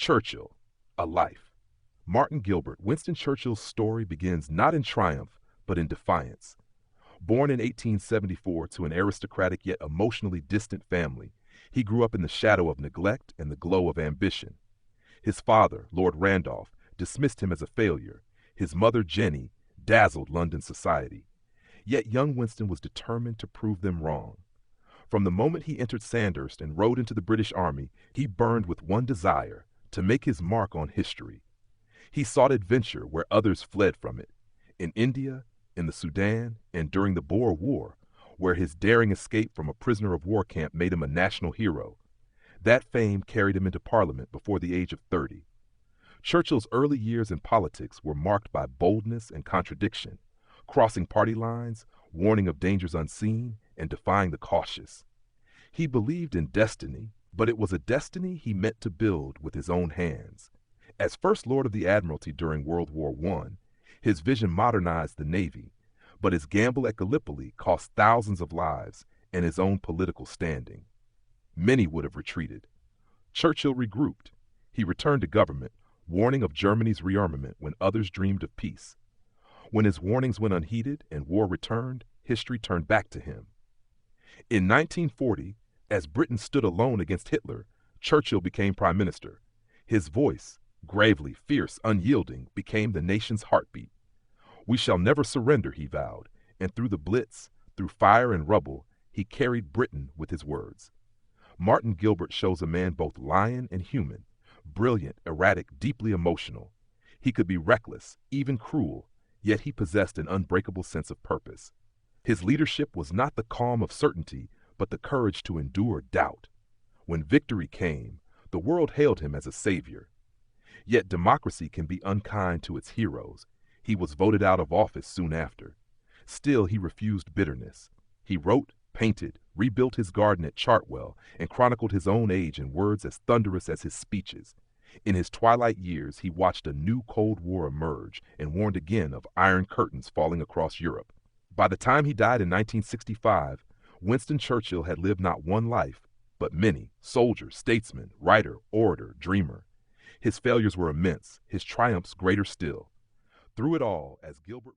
Churchill, a life. Martin Gilbert, Winston Churchill's story begins not in triumph, but in defiance. Born in 1874 to an aristocratic yet emotionally distant family, he grew up in the shadow of neglect and the glow of ambition. His father, Lord Randolph, dismissed him as a failure. His mother, Jenny, dazzled London society. Yet young Winston was determined to prove them wrong. From the moment he entered Sandhurst and rode into the British Army, he burned with one desire: to make his mark on history. He sought adventure where others fled from it. In India, in the Sudan, and during the Boer War, where his daring escape from a prisoner of war camp made him a national hero. That fame carried him into Parliament before the age of 30. Churchill's early years in politics were marked by boldness and contradiction, crossing party lines, warning of dangers unseen, and defying the cautious. He believed in destiny, but it was a destiny he meant to build with his own hands. As First Lord of the Admiralty during World War I, his vision modernized the Navy, but his gamble at Gallipoli cost thousands of lives and his own political standing. Many would have retreated. Churchill regrouped. He returned to government, warning of Germany's rearmament when others dreamed of peace. When his warnings went unheeded and war returned, history turned back to him. In 1940, as Britain stood alone against Hitler, Churchill became prime minister. His voice, gravely, fierce, unyielding, became the nation's heartbeat. We shall never surrender, he vowed, and through the Blitz, through fire and rubble, he carried Britain with his words. Martin Gilbert shows a man both lion and human, brilliant, erratic, deeply emotional. He could be reckless, even cruel, yet he possessed an unbreakable sense of purpose. His leadership was not the calm of certainty, but the courage to endure doubt. When victory came, the world hailed him as a savior. Yet democracy can be unkind to its heroes. He was voted out of office soon after. Still, he refused bitterness. He wrote, painted, rebuilt his garden at Chartwell, and chronicled his own age in words as thunderous as his speeches. In his twilight years, he watched a new Cold War emerge and warned again of iron curtains falling across Europe. By the time he died in 1965, Winston Churchill had lived not one life, but many: soldier, statesman, writer, orator, dreamer. His failures were immense, his triumphs greater still. Through it all, as Gilbert